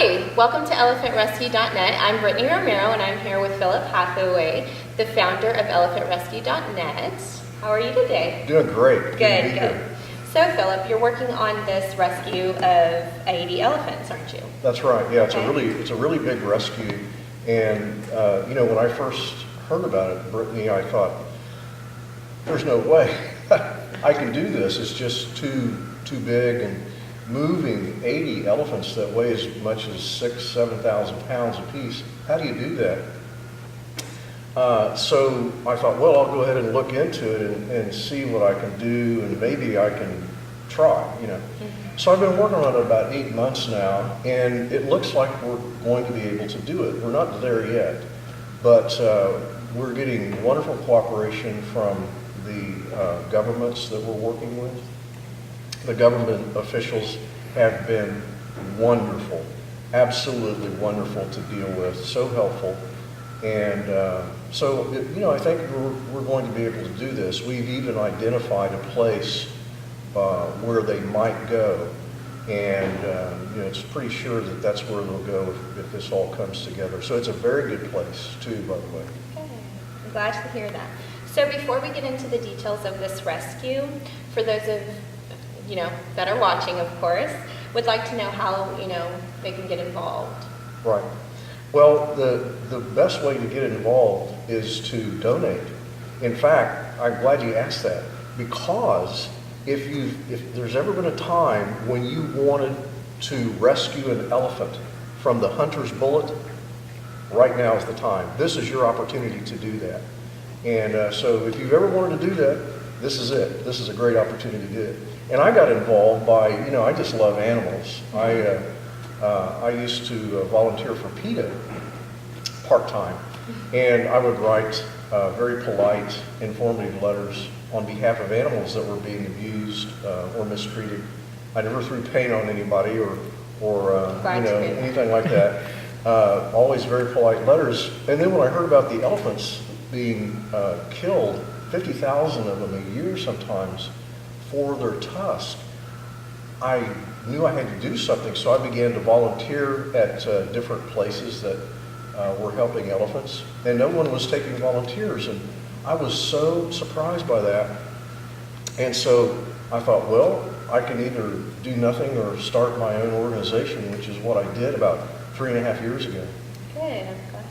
Hi, welcome to ElephantRescue.net. I'm Brittany Romero and I'm here with Philip Hathaway, the founder of ElephantRescue.net. How are you today? Doing great. Good. So Philip, you're working on this rescue of 80 elephants, aren't you? That's right. Yeah, it's Okay. it's a really big rescue. And when I first heard about it, Brittany, I thought, there's no way I can do this. It's just too big, and moving 80 elephants that weigh as much as 7,000 pounds apiece. How do you do that? So I thought, well, I'll go ahead and look into it and see what I can do, and maybe I can try, Mm-hmm. So I've been working on it about 8 months now, and it looks like we're going to be able to do it. We're not there yet, but we're getting wonderful cooperation from the governments that we're working with. The government officials have been wonderful, absolutely wonderful to deal with, so helpful. And I think we're going to be able to do this. We've even identified a place where they might go. And it's pretty sure that that's where they'll go if this all comes together. So it's a very good place too, by the way. Okay, I'm glad to hear that. So before we get into the details of this rescue, for those of that are watching, of course, would like to know how they can get involved. Right. Well, the best way to get involved is to donate. In fact, I'm glad you asked that, because if there's ever been a time when you wanted to rescue an elephant from the hunter's bullet, right now is the time. This is your opportunity to do that. And so if you've ever wanted to do that, this is it. This is a great opportunity to do it. And I got involved by, I just love animals. I used to volunteer for PETA part-time, and I would write very polite, informative letters on behalf of animals that were being abused or mistreated. I never threw paint on anybody or anything like that. Always very polite letters. And then when I heard about the elephants being killed, 50,000 of them a year sometimes, for their tusk, I knew I had to do something, so I began to volunteer at different places that were helping elephants, and no one was taking volunteers, and I was so surprised by that. And so I thought, well, I can either do nothing or start my own organization, which is what I did about 3.5 years ago. Good, I'm glad.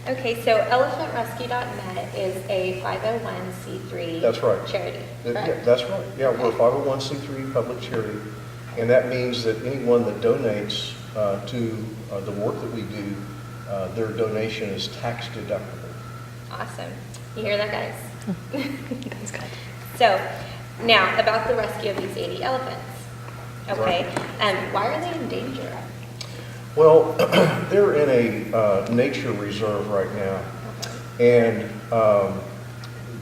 Okay, so ElephantRescue.net is a 501c3 That's right. charity. Yeah, that's right. Yeah, we're a 501c3 public charity, and that means that anyone that donates to the work that we do, their donation is tax deductible. Awesome. You hear that, guys? That's good. So, now about the rescue of these 80 elephants. Okay, why are they in danger? Well, they're in a nature reserve right now, and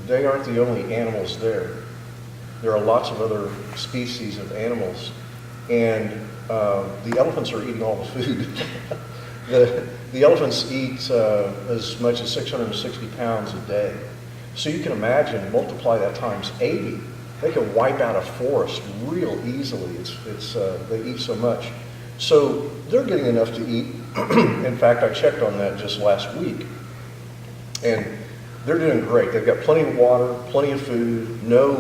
they aren't the only animals there. There are lots of other species of animals, and the elephants are eating all the food. The elephants eat as much as 660 pounds a day. So you can imagine, multiply that times 80. They can wipe out a forest real easily. They eat so much. So they're getting enough to eat. In fact, I checked on that just last week, and they're doing great. They've got plenty of water, plenty of food, no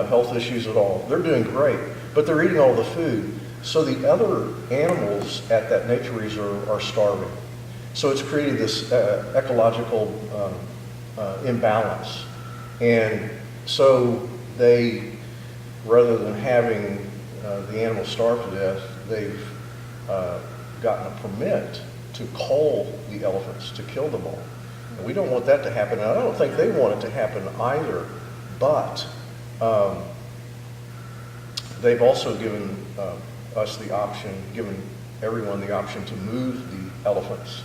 health issues at all. They're doing great, but they're eating all the food. So the other animals at that nature reserve are starving. So it's created this ecological imbalance. And so they, rather than having the animals starve to death, they've gotten a permit to cull the elephants, to kill them all. And we don't want that to happen, and I don't think they want it to happen either, but they've also given us the option, given everyone the option to move the elephants.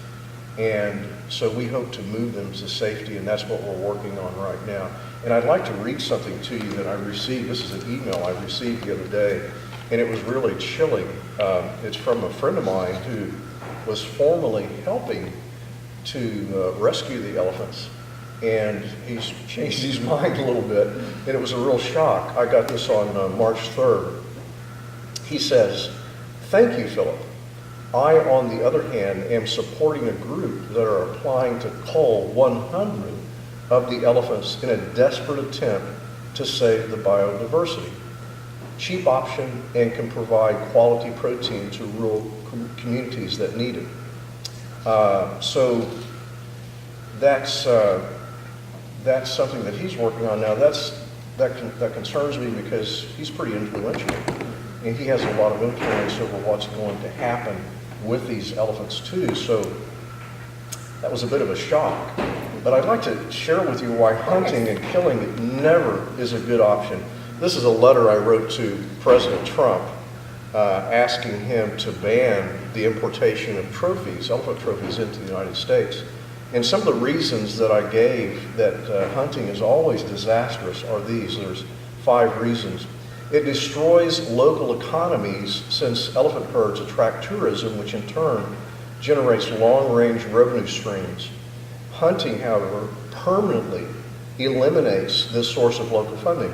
And so we hope to move them to safety, and that's what we're working on right now. And I'd like to read something to you that I received. This is an email I received the other day, and it was really chilling. It's from a friend of mine who was formerly helping to rescue the elephants, and he's changed his mind a little bit, and it was a real shock. I got this on March 3rd. He says, "Thank you, Philip. I, on the other hand, am supporting a group that are applying to cull 100 of the elephants in a desperate attempt to save the biodiversity. Cheap option and can provide quality protein to rural communities that need it. So that's something that he's working on now. That concerns me because he's pretty influential, and he has a lot of influence over what's going to happen with these elephants too. So that was a bit of a shock. But I'd like to share with you why hunting and killing never is a good option. This is a letter I wrote to President Trump asking him to ban the importation of trophies, elephant trophies, into the United States. And some of the reasons that I gave that hunting is always disastrous are these. There's 5 reasons. It destroys local economies since elephant herds attract tourism, which in turn generates long-range revenue streams. Hunting, however, permanently eliminates this source of local funding.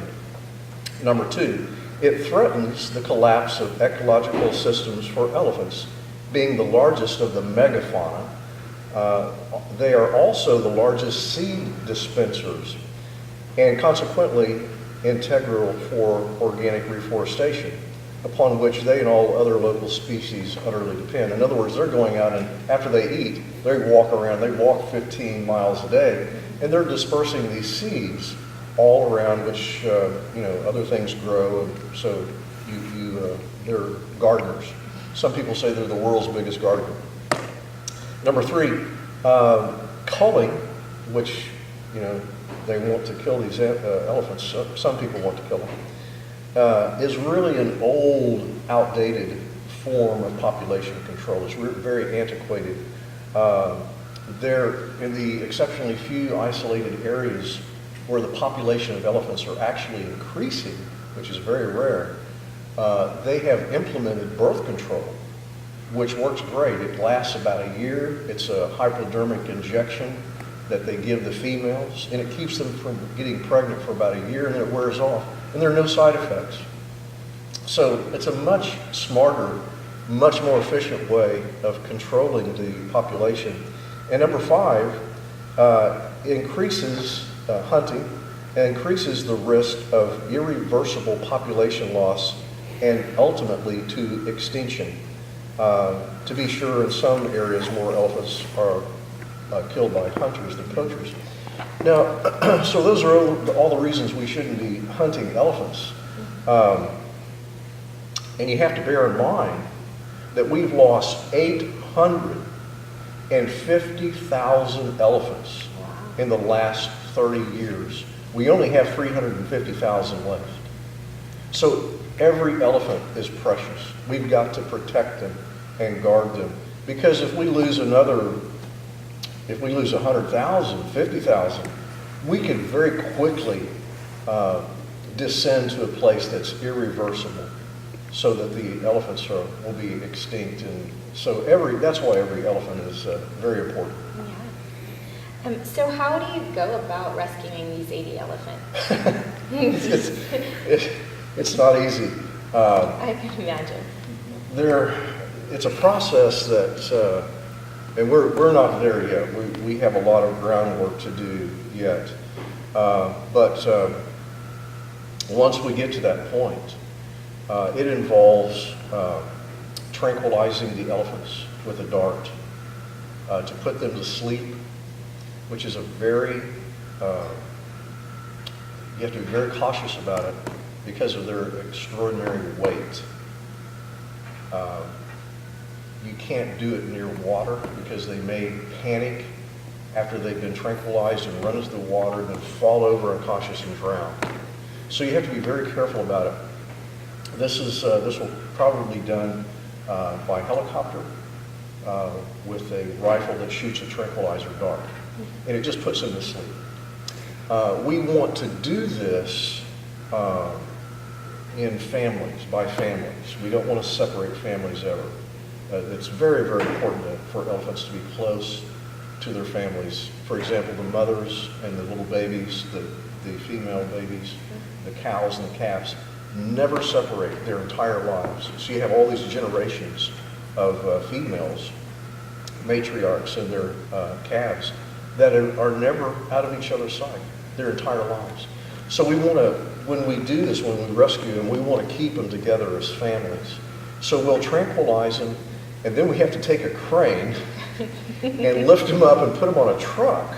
Number 2, it threatens the collapse of ecological systems for elephants. Being the largest of the megafauna, they are also the largest seed dispensers and consequently integral for organic reforestation, upon which they and all other local species utterly depend. In other words, they're going out and after they eat, they walk around, they walk 15 miles a day, and they're dispersing these seeds all around which other things grow, and so they're gardeners. Some people say they're the world's biggest gardener. Number 3, culling, which they want to kill these elephants. Some people want to kill them. Is really an old, outdated form of population control. It's very antiquated. They're in the exceptionally few isolated areas where the population of elephants are actually increasing, which is very rare. They have implemented birth control, which works great. It lasts about a year. It's a hypodermic injection that they give the females, and it keeps them from getting pregnant for about a year, and then it wears off, and there are no side effects. So it's a much smarter, much more efficient way of controlling the population. And number 5, increases hunting and increases the risk of irreversible population loss and ultimately to extinction. To be sure, in some areas, more elephants are killed by hunters than poachers. Now, so those are all the reasons we shouldn't be hunting elephants. And you have to bear in mind that we've lost 850,000 elephants in the last 30 years. We only have 350,000 left. So every elephant is precious. We've got to protect them and guard them. Because if we lose 100,000, 50,000, we can very quickly descend to a place that's irreversible so that the elephants will be extinct. And so that's why every elephant is very important. Yeah. So how do you go about rescuing these 80 elephants? It's not easy. I can imagine. It's a process that, and we're not there yet. We have a lot of groundwork to do yet. But once we get to that point, it involves tranquilizing the elephants with a dart to put them to sleep, which is you have to be very cautious about it because of their extraordinary weight. You can't do it near water because they may panic after they've been tranquilized and run into the water and then fall over unconscious and drown. So you have to be very careful about it. This will probably be done by helicopter with a rifle that shoots a tranquilizer dart, and it just puts them to sleep. We want to do this in families, by families. We don't want to separate families ever. It's very, very important for elephants to be close to their families. For example, the mothers and the little babies, the female babies, the cows and the calves, never separate their entire lives. So you have all these generations females, matriarchs and their calves that are never out of each other's sight their entire lives. So we want to, when we do this, when we rescue them, we want to keep them together as families. So we'll tranquilize them, and then we have to take a crane and lift them up and put them on a truck.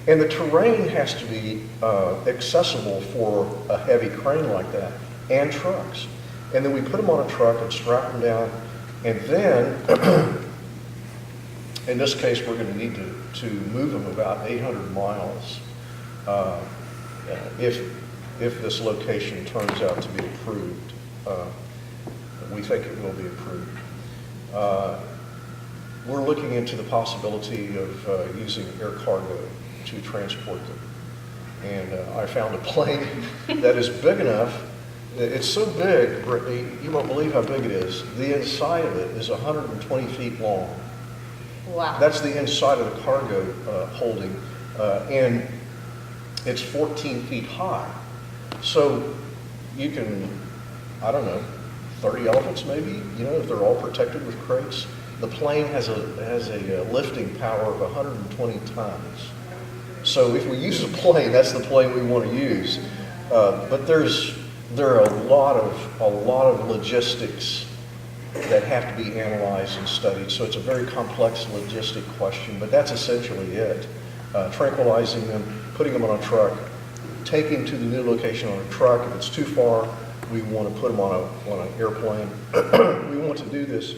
And the terrain has to be accessible for a heavy crane like that, and trucks. And then we put them on a truck and strap them down, and then, in this case, we're going to need to move them about 800 miles if this location turns out to be approved. We think it will be approved. We're looking into the possibility of using air cargo to transport them. And I found a plane that is big enough. It's so big, Brittany, you won't believe how big it is. The inside of it is 120 feet long. Wow. That's the inside of the cargo holding, and it's 14 feet high. So you can, I don't know, 30 elephants maybe, if they're all protected with crates. The plane has a lifting power of 120 tons. So if we use a plane, that's the plane we want to use. But there are a lot of logistics that have to be analyzed and studied. So it's a very complex logistic question, but that's essentially it. Tranquilizing them, putting them on a truck, taking to the new location on a truck. If it's too far, we want to put them on an airplane. We want to do this,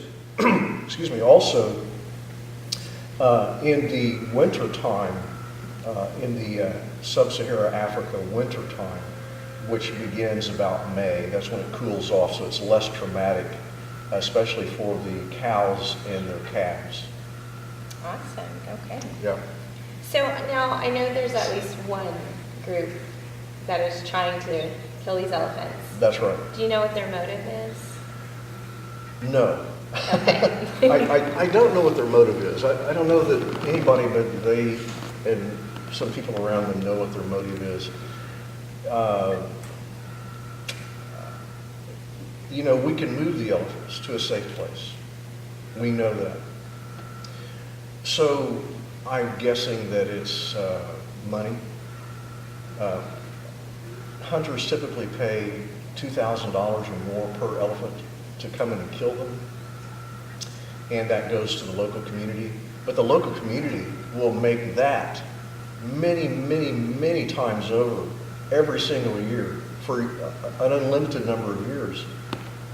excuse me, also in the winter time, in the sub-Saharan Africa winter time, which begins about May. That's when it cools off, so it's less traumatic, especially for the cows and their calves. Awesome, okay. Yeah. So now I know there's at least one group that is trying to kill these elephants. That's right. Do you know what their motive is? No. Okay. I don't know what their motive is. I don't know that anybody but they and some people around them know what their motive is. We can move the elephants to a safe place. We know that. So I'm guessing that it's money. Hunters typically pay $2,000 or more per elephant to come in and kill them. And that goes to the local community. But the local community will make that many, many, many times over every single year for an unlimited number of years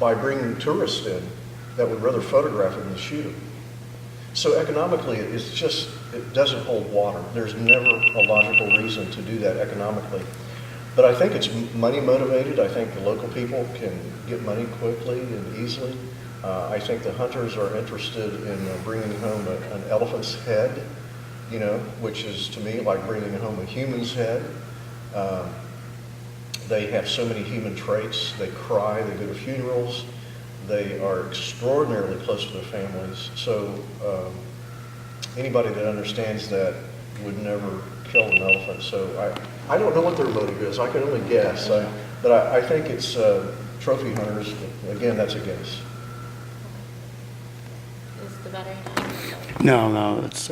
by bringing tourists in that would rather photograph them than shoot them. So economically, it doesn't hold water. There's never a logical reason to do that economically. But I think it's money motivated. I think the local people can get money quickly and easily. I think the hunters are interested in bringing home an elephant's head, which is to me like bringing home a human's head. They have so many human traits. They cry, they go to funerals. They are extraordinarily close to their families. So anybody that understands that would never kill an elephant. So I don't know what their motive is. I can only guess. But I think it's trophy hunters. Again, that's a guess. Is the battery done? No, it's